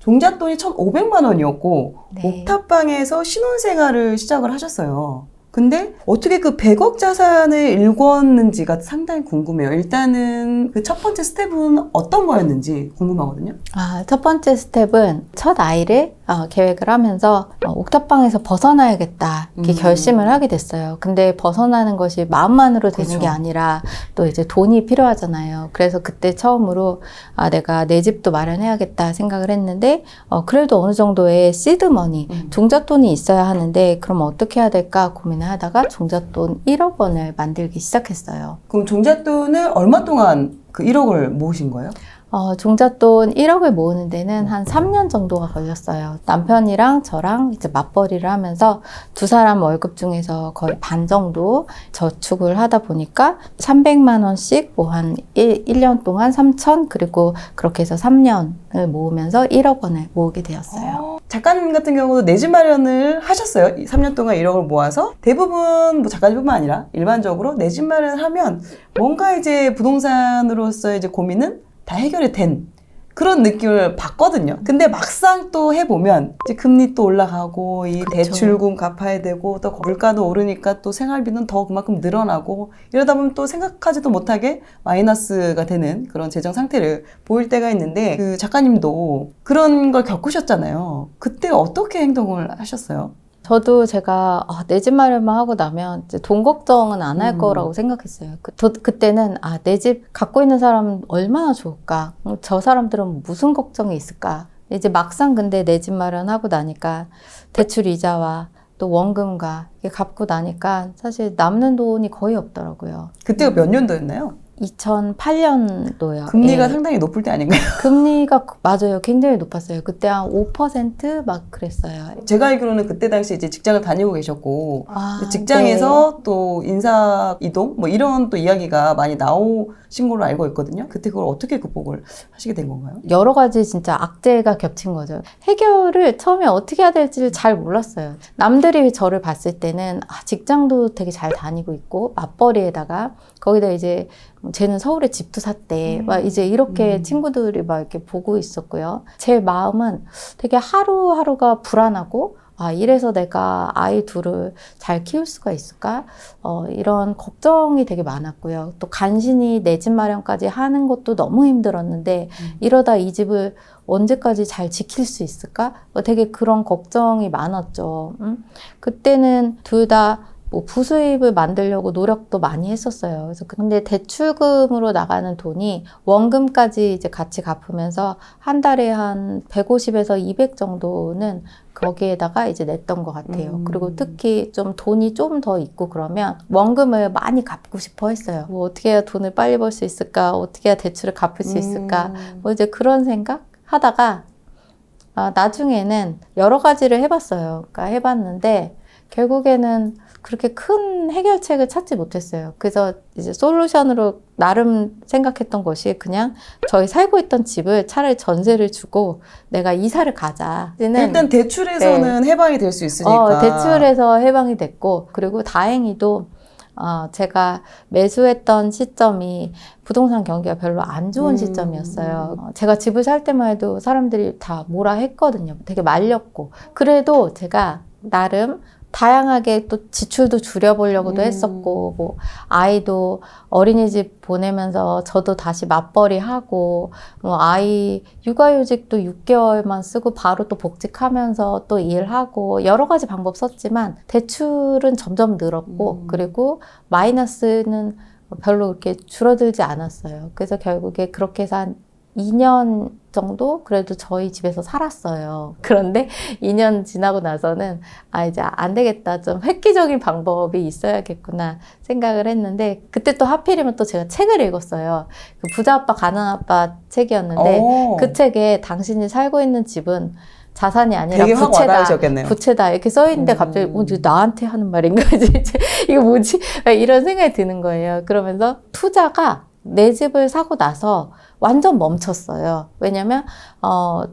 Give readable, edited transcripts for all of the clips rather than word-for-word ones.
종잣돈이 1,500만 원이었고 네. 옥탑방에서 신혼생활을 시작을 하셨어요. 근데 어떻게 그 100억 자산을 일궜는지가 상당히 궁금해요. 일단은 그 첫 번째 스텝은 어떤 거였는지 궁금하거든요. 첫 번째 스텝은 첫 아이를 계획을 하면서 옥탑방에서 벗어나야겠다 이렇게 결심을 하게 됐어요. 근데 벗어나는 것이 마음만으로 되는 그렇죠. 게 아니라 또 이제 돈이 필요하잖아요. 그래서 그때 처음으로 내가 내 집도 마련해야겠다 생각을 했는데 그래도 어느 정도의 시드머니, 종잣돈이 있어야 하는데 그럼 어떻게 해야 될까 고민을 하다가 종잣돈 1억 원을 만들기 시작했어요. 그럼 종잣돈을 얼마 동안 그 1억을 모으신 거예요? 종잣돈 1억을 모으는 데는 한 3년 정도가 걸렸어요. 남편이랑 저랑 이제 맞벌이를 하면서 두 사람 월급 중에서 거의 반 정도 저축을 하다 보니까 300만 원씩 뭐 한 1년 동안 3천 그리고 그렇게 해서 3년을 모으면서 1억 원을 모으게 되었어요. 작가님 같은 경우도 내 집 마련을 하셨어요. 3년 동안 1억을 모아서 대부분 뭐 작가님뿐만 아니라 일반적으로 내 집 마련을 하면 뭔가 이제 부동산으로서의 이제 고민은 다 해결이 된 그런 느낌을 받거든요. 근데 막상 또 해보면 이제 금리 또 올라가고 이 그렇죠. 대출금 갚아야 되고 또 물가도 오르니까 또 생활비는 더 그만큼 늘어나고 이러다 보면 또 생각하지도 못하게 마이너스가 되는 그런 재정 상태를 보일 때가 있는데 그 작가님도 그런 걸 겪으셨잖아요. 그때 어떻게 행동을 하셨어요? 저도 제가 내 집 마련만 하고 나면 이제 돈 걱정은 안 할 거라고 생각했어요. 그때는 내 집 갖고 있는 사람은 얼마나 좋을까? 저 사람들은 무슨 걱정이 있을까? 이제 막상 근데 내 집 마련하고 나니까 대출 이자와 또 원금과 이게 갚고 나니까 사실 남는 돈이 거의 없더라고요. 그때가 몇 년도였나요? 2008년도요. 금리가 상당히 높을 때 아닌가요? 금리가 맞아요. 굉장히 높았어요. 그때 한 5% 그랬어요. 제가 알기로는 그때 당시 이제 직장을 다니고 계셨고 직장에서 네. 또 인사 이동 뭐 이런 또 이야기가 많이 나오신 걸로 알고 있거든요. 그때 그걸 어떻게 극복을 하시게 된 건가요? 여러 가지 진짜 악재가 겹친 거죠. 해결을 처음에 어떻게 해야 될지를 잘 몰랐어요. 남들이 저를 봤을 때는 직장도 되게 잘 다니고 있고 맞벌이에다가 거기다 이제 쟤는 서울에 집도 샀대. 막 이제 이렇게 친구들이 막 이렇게 보고 있었고요. 제 마음은 되게 하루하루가 불안하고 이래서 내가 아이 둘을 잘 키울 수가 있을까? 이런 걱정이 되게 많았고요. 또 간신히 내 집 마련까지 하는 것도 너무 힘들었는데 이러다 이 집을 언제까지 잘 지킬 수 있을까? 되게 그런 걱정이 많았죠. 그때는 둘 다 뭐 부수입을 만들려고 노력도 많이 했었어요. 그래서 근데 대출금으로 나가는 돈이 원금까지 이제 같이 갚으면서 한 달에 한 150에서 200 정도는 거기에다가 이제 냈던 것 같아요. 그리고 특히 좀 돈이 좀 더 있고 그러면 원금을 많이 갚고 싶어 했어요. 뭐 어떻게 해야 돈을 빨리 벌 수 있을까? 어떻게 해야 대출을 갚을 수 있을까? 뭐 이제 그런 생각 하다가 나중에는 여러 가지를 해봤어요. 그러니까 해봤는데 결국에는 그렇게 큰 해결책을 찾지 못했어요. 그래서 이제 솔루션으로 나름 생각했던 것이 그냥 저희 살고 있던 집을 차라리 전세를 주고 내가 이사를 가자. 일단 대출에서는 해방이 될 수 있으니까. 대출에서 해방이 됐고 그리고 다행히도 제가 매수했던 시점이 부동산 경기가 별로 안 좋은 시점이었어요. 제가 집을 살 때만 해도 사람들이 다 뭐라 했거든요. 되게 말렸고. 그래도 제가 나름 다양하게 또 지출도 줄여보려고도 했었고, 뭐, 아이도 어린이집 보내면서 저도 다시 맞벌이 하고, 뭐, 아이 육아휴직도 6개월만 쓰고 바로 또 복직하면서 또 일하고, 여러 가지 방법 썼지만, 대출은 점점 늘었고, 그리고 마이너스는 별로 그렇게 줄어들지 않았어요. 그래서 결국에 그렇게 해서 한 2년 정도 그래도 저희 집에서 살았어요. 그런데 2년 지나고 나서는 이제 안 되겠다. 좀 획기적인 방법이 있어야겠구나 생각을 했는데 그때 또 하필이면 또 제가 책을 읽었어요. 그 부자 아빠 가난 아빠 책이었는데 그 책에 당신이 살고 있는 집은 자산이 아니라 부채다 이렇게 써있는데 갑자기 나한테 하는 말인가 이거 뭐지? 이런 생각이 드는 거예요. 그러면서 투자가 내 집을 사고 나서 완전 멈췄어요. 왜냐면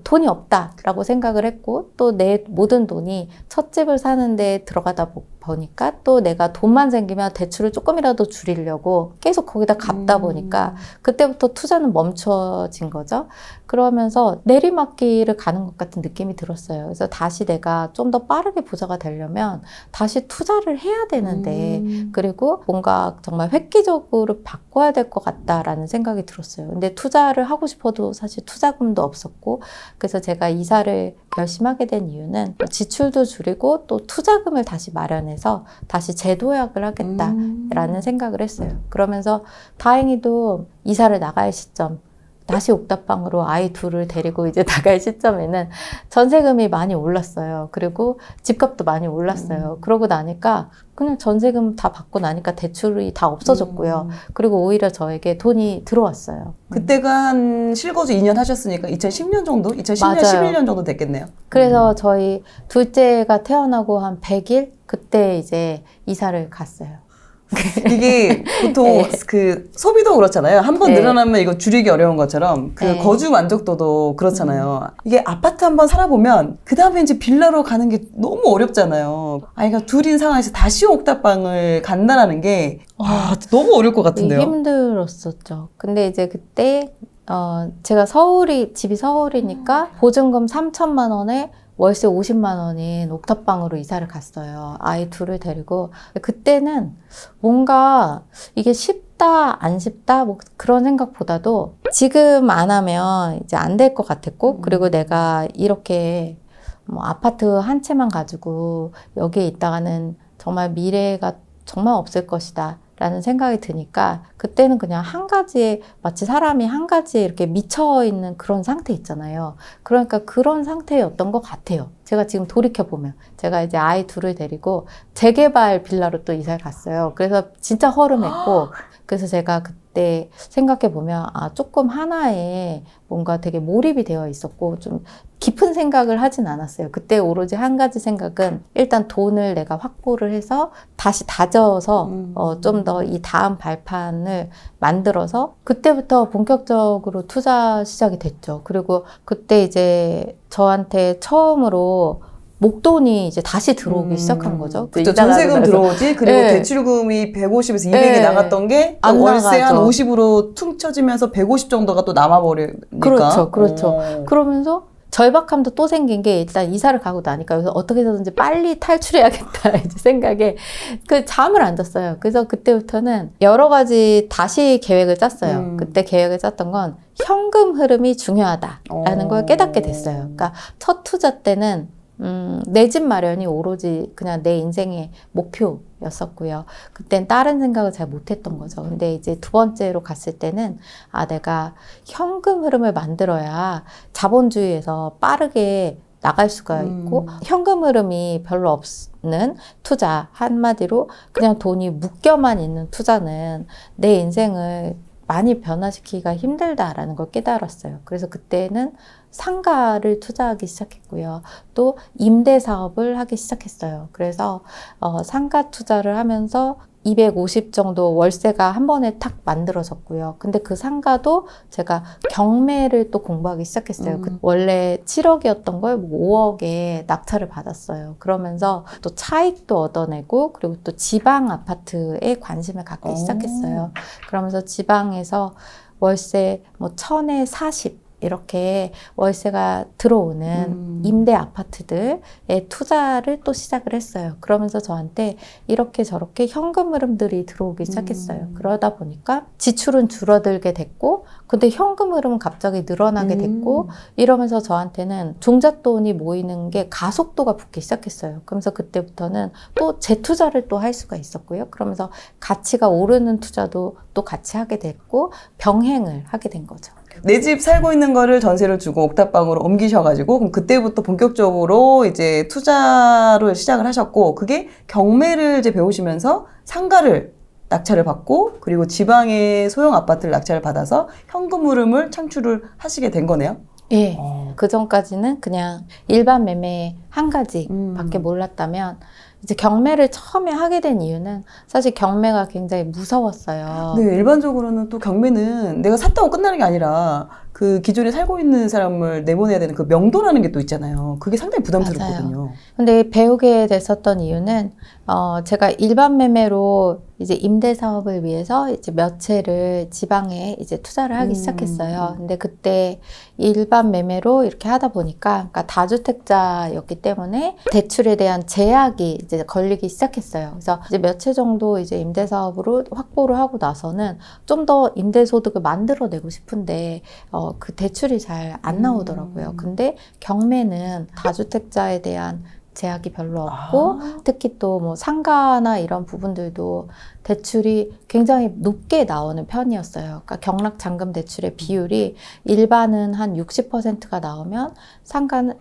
돈이 없다라고 생각을 했고 또 내 모든 돈이 첫 집을 사는데 들어가다 보니까 또 내가 돈만 생기면 대출을 조금이라도 줄이려고 계속 거기다 갚다 보니까 그때부터 투자는 멈춰진 거죠. 그러면서 내리막길을 가는 것 같은 느낌이 들었어요. 그래서 다시 내가 좀 더 빠르게 부자가 되려면 다시 투자를 해야 되는데 그리고 뭔가 정말 획기적으로 바꿔야 될 것 같다라는 생각이 들었어요. 근데 투자를 하고 싶어도 사실 투자금도 없었고 그래서 제가 이사를 결심하게 된 이유는 지출도 줄이고 또 투자금을 다시 마련해서 다시 재도약을 하겠다라는 생각을 했어요. 그러면서 다행히도 이사를 나갈 시점 다시 옥탑방으로 아이 둘을 데리고 이제 나갈 시점에는 전세금이 많이 올랐어요. 그리고 집값도 많이 올랐어요. 그러고 나니까 그냥 전세금 다 받고 나니까 대출이 다 없어졌고요. 그리고 오히려 저에게 돈이 들어왔어요. 그때가 한 실거주 2년 하셨으니까 2010년 정도? 2010년, 맞아요. 11년 정도 됐겠네요. 그래서 저희 둘째가 태어나고 한 100일? 그때 이제 이사를 갔어요. 이게 보통 네. 그 소비도 그렇잖아요. 한 번 네. 늘어나면 이거 줄이기 어려운 것처럼 그 네. 거주 만족도도 그렇잖아요. 이게 아파트 한 번 살아보면 그 다음에 이제 빌라로 가는 게 너무 어렵잖아요. 아이가 둘인 상황에서 다시 옥탑방을 간다라는 게 너무 어려울 것 같은데요. 힘들었었죠. 근데 이제 그때 제가 집이 서울이니까 보증금 3천만 원에 월세 50만 원인 옥탑방으로 이사를 갔어요. 아이 둘을 데리고. 그때는 뭔가 이게 쉽다, 안 쉽다, 뭐 그런 생각보다도 지금 안 하면 이제 안 될 것 같았고, 그리고 내가 이렇게 뭐 아파트 한 채만 가지고 여기에 있다가는 정말 미래가 정말 없을 것이다. 라는 생각이 드니까 그때는 그냥 한 가지에 마치 사람이 한 가지에 이렇게 미쳐있는 그런 상태 있잖아요. 그러니까 그런 상태였던 것 같아요. 제가 지금 돌이켜보면 제가 이제 아이 둘을 데리고 재개발 빌라로 또 이사를 갔어요. 그래서 진짜 허름했고 그래서 제가 그때 생각해보면 조금 하나에 뭔가 되게 몰입이 되어 있었고 좀 깊은 생각을 하진 않았어요. 그때 오로지 한 가지 생각은 일단 돈을 내가 확보를 해서 다시 다져서 좀 더 이 다음 발판을 만들어서 그때부터 본격적으로 투자 시작이 됐죠. 그리고 그때 이제 저한테 처음으로 목돈이 이제 다시 들어오기 시작한 거죠. 그렇죠. 전세금 들어오지. 그리고 네. 대출금이 150에서 200이 네. 나갔던 게 안 월세 한 나가죠. 50으로 퉁 쳐지면서 150 정도가 또 남아버리니까. 그렇죠. 그러면서 절박함도 또 생긴 게 일단 이사를 가고 나니까 여기서 어떻게 해서든지 빨리 탈출해야겠다 이제 생각에 잠을 안 잤어요. 그래서 그때부터는 여러 가지 다시 계획을 짰어요. 그때 계획을 짰던 건 현금 흐름이 중요하다라는 걸 깨닫게 됐어요. 그러니까 첫 투자 때는 내 집 마련이 오로지 그냥 내 인생의 목표였었고요. 그땐 다른 생각을 잘 못했던 거죠. 근데 이제 두 번째로 갔을 때는 내가 현금 흐름을 만들어야 자본주의에서 빠르게 나갈 수가 있고 현금 흐름이 별로 없는 투자, 한마디로 그냥 돈이 묶여만 있는 투자는 내 인생을 많이 변화시키기가 힘들다라는 걸 깨달았어요. 그래서 그때는 상가를 투자하기 시작했고요. 또 임대 사업을 하기 시작했어요. 그래서 상가 투자를 하면서 250 정도 월세가 한 번에 탁 만들어졌고요. 근데 그 상가도 제가 경매를 또 공부하기 시작했어요. 원래 7억이었던 걸 5억에 낙찰을 받았어요. 그러면서 또 차익도 얻어내고 그리고 또 지방 아파트에 관심을 갖기 시작했어요. 그러면서 지방에서 월세 1000에 40 이렇게 월세가 들어오는 임대 아파트들에 투자를 또 시작을 했어요. 그러면서 저한테 이렇게 저렇게 현금 흐름들이 들어오기 시작했어요. 그러다 보니까 지출은 줄어들게 됐고 근데 현금 흐름은 갑자기 늘어나게 됐고 이러면서 저한테는 종잣돈이 모이는 게 가속도가 붙기 시작했어요. 그러면서 그때부터는 또 재투자를 또 할 수가 있었고요. 그러면서 가치가 오르는 투자도 또 같이 하게 됐고 병행을 하게 된 거죠. 내 집 살고 있는 거를 전세를 주고 옥탑방으로 옮기셔가지고 그럼 그때부터 본격적으로 이제 투자를 시작을 하셨고 그게 경매를 이제 배우시면서 상가를 낙찰을 받고 그리고 지방의 소형 아파트를 낙찰을 받아서 현금 흐름을 창출을 하시게 된 거네요. 예. 그 전까지는 그냥 일반 매매 한 가지밖에 몰랐다면 이제 경매를 처음에 하게 된 이유는 사실 경매가 굉장히 무서웠어요. 네, 일반적으로는 또 경매는 내가 샀다고 끝나는 게 아니라 그 기존에 살고 있는 사람을 내보내야 되는 그 명도라는 게 또 있잖아요. 그게 상당히 부담스럽거든요. 근데 배우게 됐었던 이유는 제가 일반 매매로 이제 임대 사업을 위해서 이제 몇 채를 지방에 이제 투자를 하기 시작했어요. 근데 그때 일반 매매로 이렇게 하다 보니까, 그러니까 다주택자였기 때문에 대출에 대한 제약이 이제 걸리기 시작했어요. 그래서 이제 몇 채 정도 이제 임대 사업으로 확보를 하고 나서는 좀 더 임대 소득을 만들어내고 싶은데 그 대출이 잘 안 나오더라고요. 근데 경매는 다주택자에 대한 제약이 별로 없고 특히 또 뭐 상가나 이런 부분들도 대출이 굉장히 높게 나오는 편이었어요. 그러니까 경락잔금 대출의 비율이 일반은 한 60%가 나오면 상가는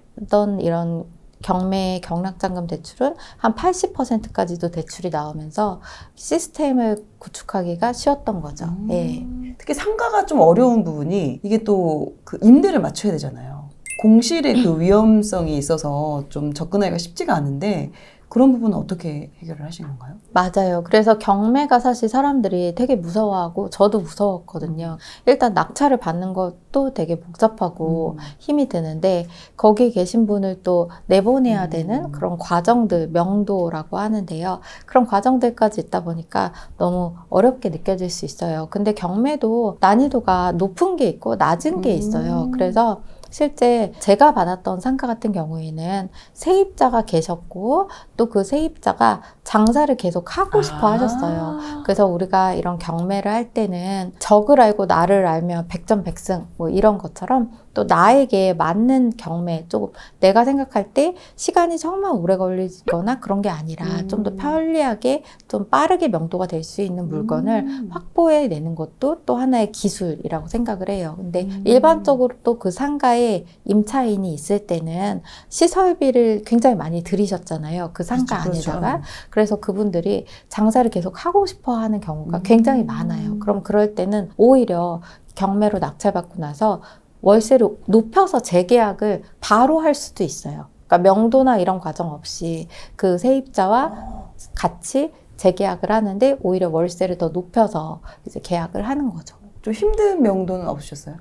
이런 경매 경락잔금 대출은 한 80%까지도 대출이 나오면서 시스템을 구축하기가 쉬웠던 거죠. 예. 특히 상가가 좀 어려운 부분이 이게 또 그 임대를 맞춰야 되잖아요. 공실의 그 위험성이 있어서 좀 접근하기가 쉽지가 않은데 그런 부분은 어떻게 해결을 하신 건가요? 맞아요. 그래서 경매가 사실 사람들이 되게 무서워하고 저도 무서웠거든요. 일단 낙찰을 받는 것도 되게 복잡하고 힘이 드는데 거기 계신 분을 또 내보내야 되는 그런 과정들, 명도라고 하는데요. 그런 과정들까지 있다 보니까 너무 어렵게 느껴질 수 있어요. 근데 경매도 난이도가 높은 게 있고 낮은 게 있어요. 그래서 실제 제가 받았던 상가 같은 경우에는 세입자가 계셨고 또 그 세입자가 장사를 계속 하고 싶어 하셨어요. 그래서 우리가 이런 경매를 할 때는 적을 알고 나를 알면 백전백승 뭐 이런 것처럼 또 나에게 맞는 경매, 조금 내가 생각할 때 시간이 정말 오래 걸리거나 그런 게 아니라 좀 더 편리하게 좀 빠르게 명도가 될 수 있는 물건을 확보해 내는 것도 또 하나의 기술이라고 생각을 해요. 근데 일반적으로 또 그 상가에 임차인이 있을 때는 시설비를 굉장히 많이 들이셨잖아요. 그 상가 그렇죠, 안에다가. 그렇죠. 그래서 그분들이 장사를 계속 하고 싶어 하는 경우가 굉장히 많아요. 그럼 그럴 때는 오히려 경매로 낙찰받고 나서 월세를 높여서 재계약을 바로 할 수도 있어요. 그러니까 명도나 이런 과정 없이 그 세입자와 같이 재계약을 하는데 오히려 월세를 더 높여서 이제 계약을 하는 거죠. 좀 힘든 명도는 없으셨어요?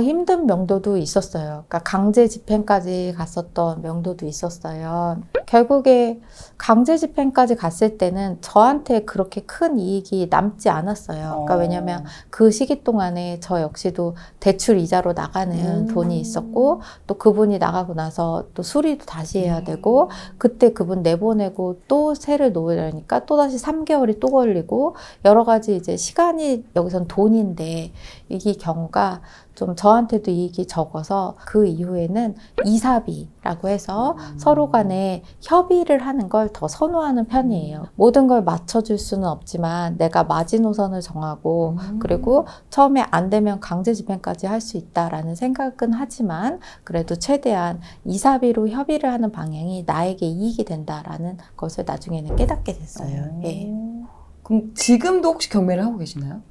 힘든 명도도 있었어요. 그러니까 강제 집행까지 갔었던 명도도 있었어요. 결국에 강제 집행까지 갔을 때는 저한테 그렇게 큰 이익이 남지 않았어요. 그러니까 왜냐면 그 시기 동안에 저 역시도 대출 이자로 나가는 돈이 있었고 또 그분이 나가고 나서 또 수리도 다시 해야 되고 그때 그분 내보내고 또 세를 놓으려니까 또 다시 3개월이 또 걸리고 여러 가지 이제 시간이 여기선 돈인데 이 경우가 좀 저한테도 이익이 적어서 그 이후에는 이사비라고 해서 서로 간에 협의를 하는 걸 더 선호하는 편이에요. 모든 걸 맞춰줄 수는 없지만 내가 마지노선을 정하고 그리고 처음에 안 되면 강제 집행까지 할 수 있다라는 생각은 하지만 그래도 최대한 이사비로 협의를 하는 방향이 나에게 이익이 된다라는 것을 나중에는 깨닫게 됐어요. 예. 그럼 지금도 혹시 경매를 하고 계시나요?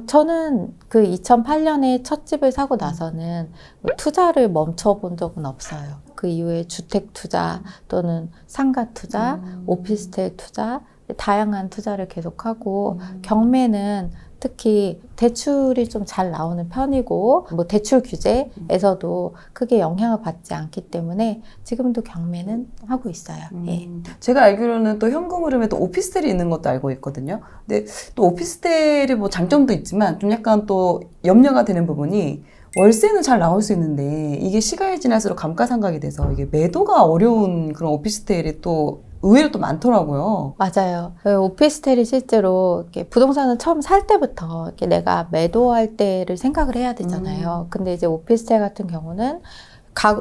저는 그 2008년에 첫 집을 사고 나서는 투자를 멈춰본 적은 없어요. 그 이후에 주택 투자 또는 상가 투자, 오피스텔 투자, 다양한 투자를 계속하고 경매는 특히 대출이 좀 잘 나오는 편이고 뭐 대출 규제에서도 크게 영향을 받지 않기 때문에 지금도 경매는 하고 있어요. 예. 제가 알기로는 또 현금 흐름에 또 오피스텔이 있는 것도 알고 있거든요. 근데 또 오피스텔이 뭐 장점도 있지만 좀 약간 또 염려가 되는 부분이 월세는 잘 나올 수 있는데 이게 시간이 지날수록 감가상각이 돼서 이게 매도가 어려운 그런 오피스텔이 또 의외로 또 많더라고요. 맞아요. 오피스텔이 실제로 이렇게 부동산을 처음 살 때부터 이렇게 내가 매도할 때를 생각을 해야 되잖아요. 근데 이제 오피스텔 같은 경우는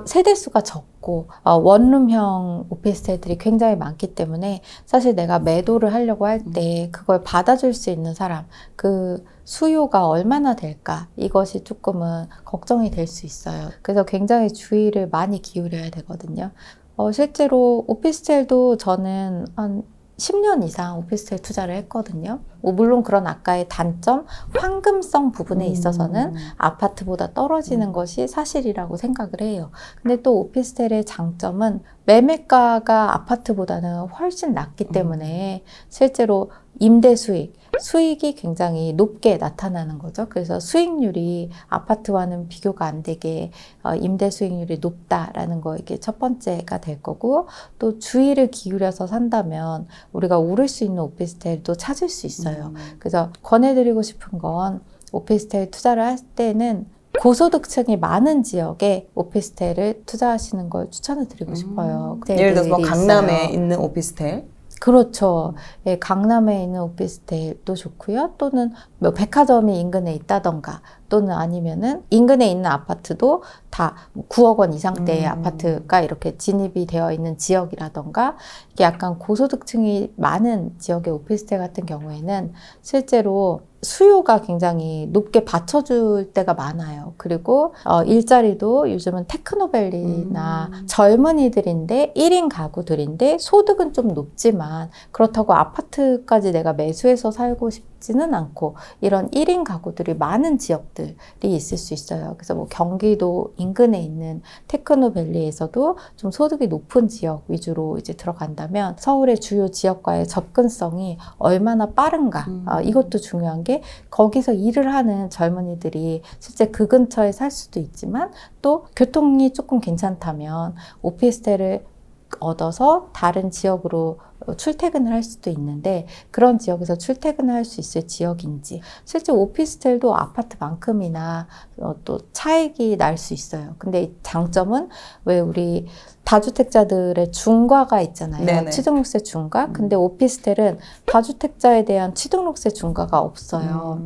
세대수가 적고 원룸형 오피스텔들이 굉장히 많기 때문에 사실 내가 매도를 하려고 할 때 그걸 받아줄 수 있는 사람, 그 수요가 얼마나 될까 이것이 조금은 걱정이 될 수 있어요. 그래서 굉장히 주의를 많이 기울여야 되거든요. 실제로 오피스텔도 저는 한 10년 이상 오피스텔 투자를 했거든요. 뭐 물론 그런 아까의 단점, 황금성 부분에 있어서는 아파트보다 떨어지는 것이 사실이라고 생각을 해요. 근데 또 오피스텔의 장점은 매매가가 아파트보다는 훨씬 낮기 때문에 실제로 임대 수익이 굉장히 높게 나타나는 거죠. 그래서 수익률이 아파트와는 비교가 안 되게 임대 수익률이 높다라는 거 이게 첫 번째가 될 거고, 또 주의를 기울여서 산다면 우리가 오를 수 있는 오피스텔도 찾을 수 있어요. 그래서 권해드리고 싶은 건 오피스텔 투자를 할 때는 고소득층이 많은 지역에 오피스텔을 투자하시는 걸 추천을 드리고 싶어요. 예를 들어서 뭐 강남에 있어요. 있는 오피스텔. 그렇죠. 예, 강남에 있는 오피스텔도 좋고요. 또는 뭐 백화점이 인근에 있다던가, 또는 아니면은 인근에 있는 아파트도 다 9억 원 이상대의 아파트가 이렇게 진입이 되어 있는 지역이라던가, 이게 약간 고소득층이 많은 지역의 오피스텔 같은 경우에는 실제로 수요가 굉장히 높게 받쳐줄 때가 많아요. 그리고 일자리도 요즘은 테크노밸리나 젊은이들인데 1인 가구들인데 소득은 좀 높지만 그렇다고 아파트까지 내가 매수해서 살고 싶지는 않고, 이런 1인 가구들이 많은 지역들이 있을 수 있어요. 그래서 뭐 경기도 인근에 있는 테크노밸리에서도 좀 소득이 높은 지역 위주로 이제 들어간다면 서울의 주요 지역과의 접근성이 얼마나 빠른가, 이것도 중요한 게, 거기서 일을 하는 젊은이들이 실제 그 근처에 살 수도 있지만 또 교통이 조금 괜찮다면 오피스텔을 얻어서 다른 지역으로 출퇴근을 할 수도 있는데, 그런 지역에서 출퇴근을 할 수 있을 지역인지, 실제 오피스텔도 아파트만큼이나 또 차익이 날 수 있어요. 근데 장점은 왜 우리 다주택자들의 중과가 있잖아요. 네네. 취득록세 중과. 근데 오피스텔은 다주택자에 대한 취득록세 중과가 없어요.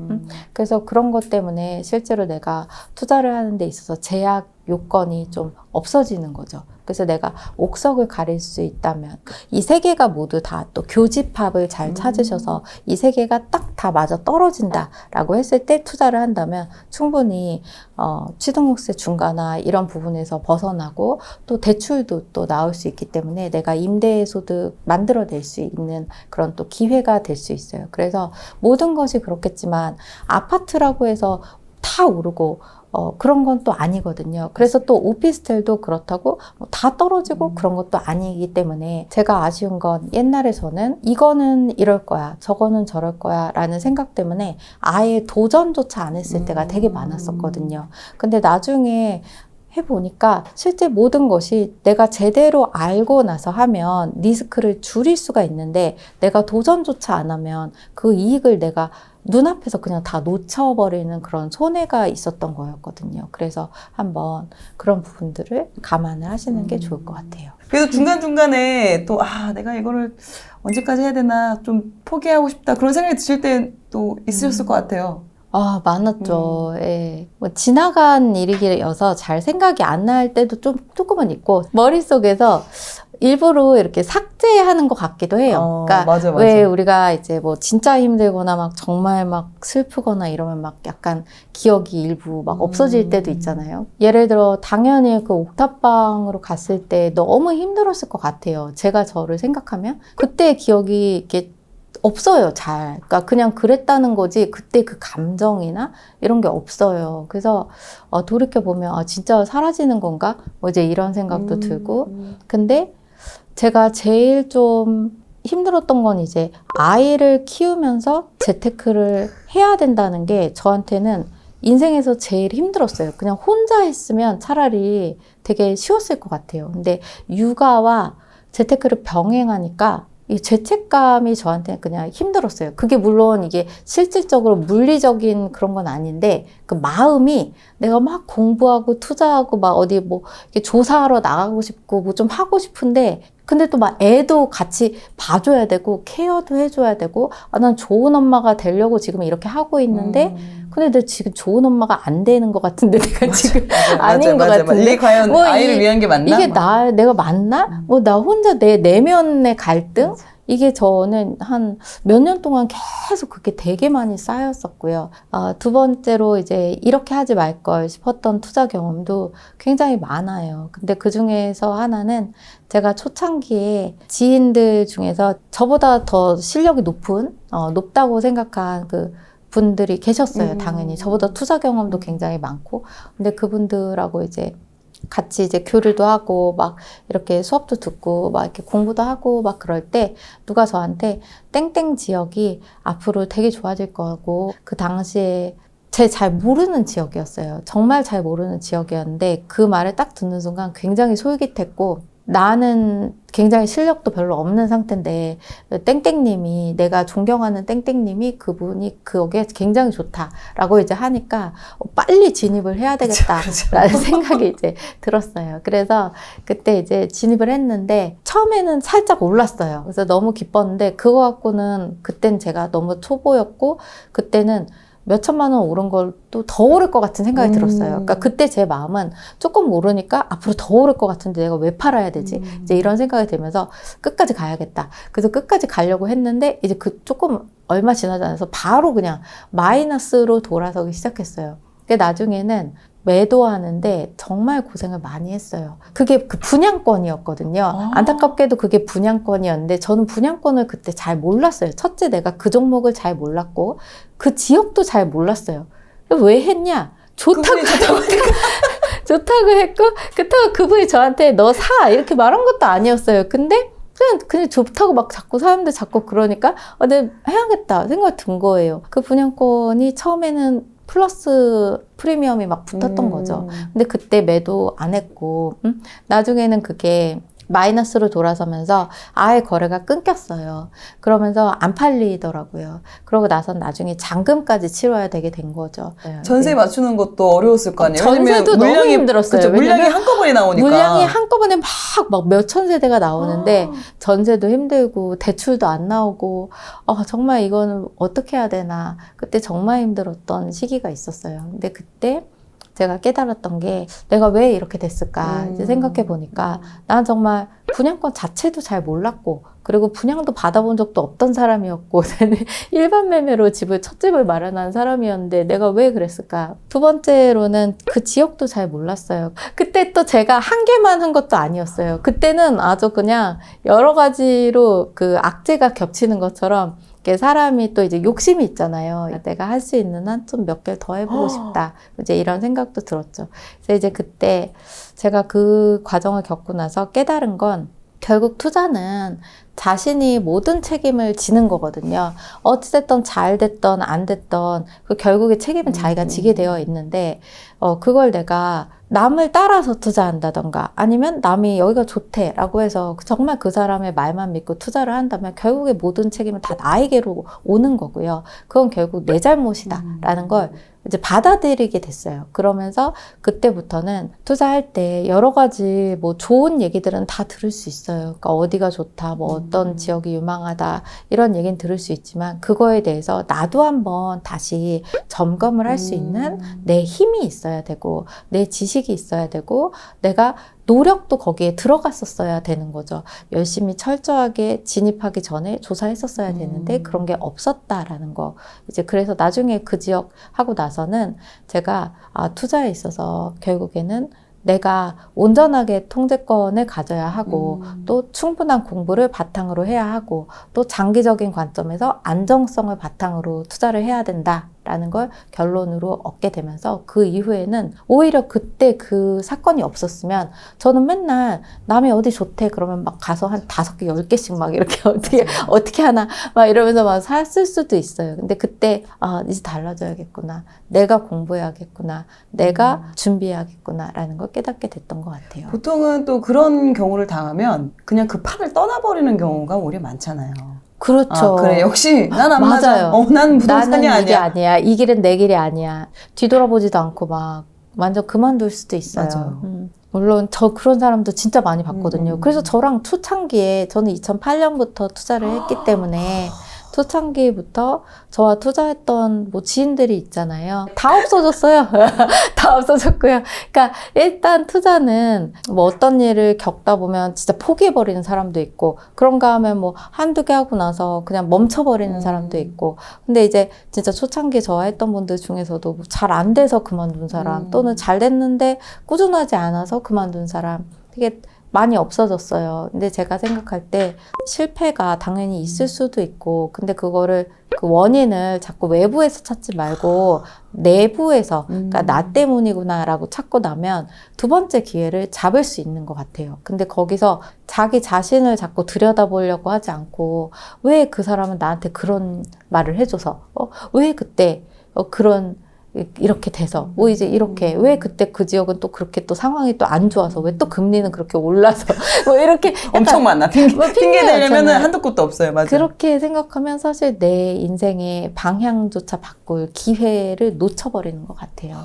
그래서 그런 것 때문에 실제로 내가 투자를 하는 데 있어서 제약 요건이 좀 없어지는 거죠. 그래서 내가 옥석을 가릴 수 있다면, 이 세 개가 모두 다 또 교집합을 잘 찾으셔서 이 세 개가 딱 다 맞아 떨어진다라고 했을 때 투자를 한다면 충분히 취득록세 중과나 이런 부분에서 벗어나고, 또 대출도 또 나올 수 있기 때문에 내가 임대소득 만들어낼 수 있는 그런 또 기회가 될 수 있어요. 그래서 모든 것이 그렇겠지만 아파트라고 해서 다 오르고 그런 건 또 아니거든요. 그래서 또 오피스텔도 그렇다고 다 떨어지고 그런 것도 아니기 때문에, 제가 아쉬운 건 옛날에 저는 이거는 이럴 거야, 저거는 저럴 거야 라는 생각 때문에 아예 도전조차 안 했을 때가 되게 많았었거든요. 근데 나중에 해보니까 실제 모든 것이 내가 제대로 알고 나서 하면 리스크를 줄일 수가 있는데, 내가 도전조차 안 하면 그 이익을 내가 눈앞에서 그냥 다 놓쳐버리는 그런 손해가 있었던 거였거든요. 그래서 한번 그런 부분들을 감안을 하시는 게 좋을 것 같아요. 그래서 중간중간에 또, 내가 이거를 언제까지 해야 되나, 좀 포기하고 싶다, 그런 생각이 드실 때 또 있으셨을 것 같아요. 많았죠. 예. 뭐 지나간 일이어서 잘 생각이 안 날 때도 조금은 있고, 머릿속에서 일부러 이렇게 삭제하는 것 같기도 해요. 그러니까 맞아. 왜 우리가 이제 뭐 진짜 힘들거나 막 정말 막 슬프거나 이러면 막 약간 기억이 일부 막 없어질 때도 있잖아요. 예를 들어 당연히 그 옥탑방으로 갔을 때 너무 힘들었을 것 같아요. 제가 저를 생각하면 그때의 기억이 이렇게 없어요, 잘. 그러니까 그냥 그랬다는 거지 그때 그 감정이나 이런 게 없어요. 그래서 돌이켜보면 진짜 사라지는 건가? 뭐 이제 이런 생각도 들고. 근데 제가 제일 좀 힘들었던 건 이제 아이를 키우면서 재테크를 해야 된다는 게 저한테는 인생에서 제일 힘들었어요. 그냥 혼자 했으면 차라리 되게 쉬웠을 것 같아요. 근데 육아와 재테크를 병행하니까 이 죄책감이 저한테는 그냥 힘들었어요. 그게 물론 이게 실질적으로 물리적인 그런 건 아닌데, 그 마음이 내가 막 공부하고 투자하고 막 어디 뭐 이렇게 조사하러 나가고 싶고 뭐 좀 하고 싶은데, 근데 또 막 애도 같이 봐줘야 되고 케어도 해줘야 되고, 난 좋은 엄마가 되려고 지금 이렇게 하고 있는데 근데 내가 지금 좋은 엄마가 안 되는 것 같은데 내가 지금 아닌 것 같은데 이게 과연 아이를 위한 게 맞나? 이게 내가 맞나? 뭐 나 혼자 내 내면의 갈등? 이게 저는 한 몇 년 동안 계속 그게 되게 많이 쌓였었고요. 두 번째로 이제 이렇게 하지 말 걸 싶었던 투자 경험도 굉장히 많아요. 근데 그 중에서 하나는 제가 초창기에 지인들 중에서 저보다 더 실력이 높다고 생각한 그 분들이 계셨어요. 당연히. 저보다 투자 경험도 굉장히 많고. 근데 그분들하고 이제 같이 이제 교류도 하고 막 이렇게 수업도 듣고 막 이렇게 공부도 하고 막 그럴 때 누가 저한테 땡땡 지역이 앞으로 되게 좋아질 거고, 그 당시에 제 잘 모르는 지역이었어요. 정말 잘 모르는 지역이었는데 그 말을 딱 듣는 순간 굉장히 솔깃했고, 나는 굉장히 실력도 별로 없는 상태인데 땡땡님이, 내가 존경하는 땡땡님이 그분이 거기에 굉장히 좋다라고 이제 하니까 빨리 진입을 해야 되겠다라는 생각이 이제 들었어요. 그래서 그때 이제 진입을 했는데 처음에는 살짝 올랐어요. 그래서 너무 기뻤는데 그거 갖고는 그땐 제가 너무 초보였고, 그때는 몇 천만 원 오른 걸 또 더 오를 것 같은 생각이 들었어요. 그러니까 그때 제 마음은 조금 오르니까 앞으로 더 오를 것 같은데 내가 왜 팔아야 되지? 이제 이런 생각이 들면서 끝까지 가야겠다. 그래서 끝까지 가려고 했는데 이제 그 조금 얼마 지나지 않아서 바로 그냥 마이너스로 돌아서기 시작했어요. 근데 나중에는 매도하는데 정말 고생을 많이 했어요. 그게 그 분양권이었거든요. 안타깝게도 그게 분양권이었는데 저는 분양권을 그때 잘 몰랐어요. 첫째, 내가 그 종목을 잘 몰랐고 그 지역도 잘 몰랐어요. 왜 했냐? 좋다고 좋다고 했고, 그렇다고 그분이 저한테 너 사 이렇게 말한 것도 아니었어요. 근데 그냥 좋다고 막 자꾸 사람들 자꾸 그러니까 내가 해야겠다 생각이 든 거예요. 그 분양권이 처음에는 플러스 프리미엄이 막 붙었던 거죠. 근데 그때 매도 안 했고, 나중에는 그게 마이너스로 돌아서면서 아예 거래가 끊겼어요. 그러면서 안 팔리더라고요. 그러고 나선 나중에 잔금까지 치러야 되게 된 거죠. 전세 맞추는 것도 어려웠을 거 아니에요? 전세도 너무 힘들었어요. 그쵸, 물량이 한꺼번에 나오니까. 물량이 한꺼번에 막 몇천 세대가 나오는데 전세도 힘들고 대출도 안 나오고 정말 이거는 어떻게 해야 되나. 그때 정말 힘들었던 시기가 있었어요. 근데 그때 제가 깨달았던 게 내가 왜 이렇게 됐을까 이제 생각해 보니까 난 정말 분양권 자체도 잘 몰랐고, 그리고 분양도 받아본 적도 없던 사람이었고, 일반 매매로 첫 집을 마련한 사람이었는데 내가 왜 그랬을까? 두 번째로는 그 지역도 잘 몰랐어요. 그때 또 제가 한 개만 한 것도 아니었어요. 그때는 아주 그냥 여러 가지로 그 악재가 겹치는 것처럼 사람이 또 이제 욕심이 있잖아요. 내가 할 수 있는 한 좀 몇 개를 더 해보고 싶다. 이제 이런 생각도 들었죠. 그래서 이제 그때 제가 그 과정을 겪고 나서 깨달은 건 결국 투자는 자신이 모든 책임을 지는 거거든요. 어찌됐든 잘 됐던 안 됐던 그 결국에 책임은 자기가 지게 되어 있는데 그걸 내가 남을 따라서 투자한다던가 아니면 남이 여기가 좋대라고 해서 정말 그 사람의 말만 믿고 투자를 한다면 결국에 모든 책임은 다 나에게로 오는 거고요. 그건 결국 내 잘못이다라는 걸 이제 받아들이게 됐어요. 그러면서 그때부터는 투자할 때 여러 가지 뭐 좋은 얘기들은 다 들을 수 있어요. 그러니까 어디가 좋다, 뭐 어떤 지역이 유망하다 이런 얘기는 들을 수 있지만 그거에 대해서 나도 한번 다시 점검을 할 수 있는 내 힘이 있어야 되고 내 지식이 있어야 되고 내가 노력도 거기에 들어갔었어야 되는 거죠. 열심히 철저하게 진입하기 전에 조사했었어야 되는데 그런 게 없었다라는 거. 이제 그래서 나중에 그 지역 하고 나서는 제가 투자에 있어서 결국에는 내가 온전하게 통제권을 가져야 하고 또 충분한 공부를 바탕으로 해야 하고 또 장기적인 관점에서 안정성을 바탕으로 투자를 해야 된다라는 걸 결론으로 얻게 되면서 그 이후에는 오히려 그때 그 사건이 없었으면 저는 맨날 남이 어디 좋대 그러면 막 가서 한 5개, 10개씩 막 이렇게 어떻게 하나 막 이러면서 막 샀을 수도 있어요. 근데 그때 이제 달라져야겠구나. 내가 공부해야겠구나. 내가 준비해야겠구나라는 걸 깨닫게 됐던 것 같아요. 보통은 또 그런 경우를 당하면 그냥 그 판을 떠나버리는 경우가 오히려 많잖아요. 그렇죠. 그래 역시 난 안 맞아. 맞아요. 난 부동산이 나는 이게 아니야. 아니야. 이 길은 내 길이 아니야. 뒤돌아보지도 않고 막 완전 그만둘 수도 있어요. 맞아요. 물론 저 그런 사람도 진짜 많이 봤거든요. 그래서 저랑 초창기에 저는 2008년부터 투자를 했기 때문에 초창기부터 저와 투자했던 뭐 지인들이 있잖아요. 다 없어졌어요. 다 없어졌고요. 그러니까 일단 투자는 뭐 어떤 일을 겪다 보면 진짜 포기해버리는 사람도 있고, 그런가 하면 뭐 한두 개 하고 나서 그냥 멈춰버리는 사람도 있고, 근데 이제 진짜 초창기 저와 했던 분들 중에서도 뭐 잘 안 돼서 그만둔 사람, 또는 잘 됐는데 꾸준하지 않아서 그만둔 사람 되게 많이 없어졌어요. 근데 제가 생각할 때 실패가 당연히 있을 수도 있고, 근데 그거를 그 원인을 자꾸 외부에서 찾지 말고 내부에서, 그러니까 나 때문이구나라고 찾고 나면 두 번째 기회를 잡을 수 있는 것 같아요. 근데 거기서 자기 자신을 자꾸 들여다보려고 하지 않고, 왜 그 사람은 나한테 그런 말을 해줘서, 왜 그때 그런 이렇게 돼서 뭐 이제 이렇게 왜 그때 그 지역은 또 그렇게 또 상황이 또 안 좋아서 왜 또 금리는 그렇게 올라서 뭐 이렇게 엄청 많아. 핑계 핑계가 대려면 있잖아요. 한도 끝도 없어요. 맞아요. 그렇게 생각하면 사실 내 인생의 방향조차 바꿀 기회를 놓쳐버리는 것 같아요.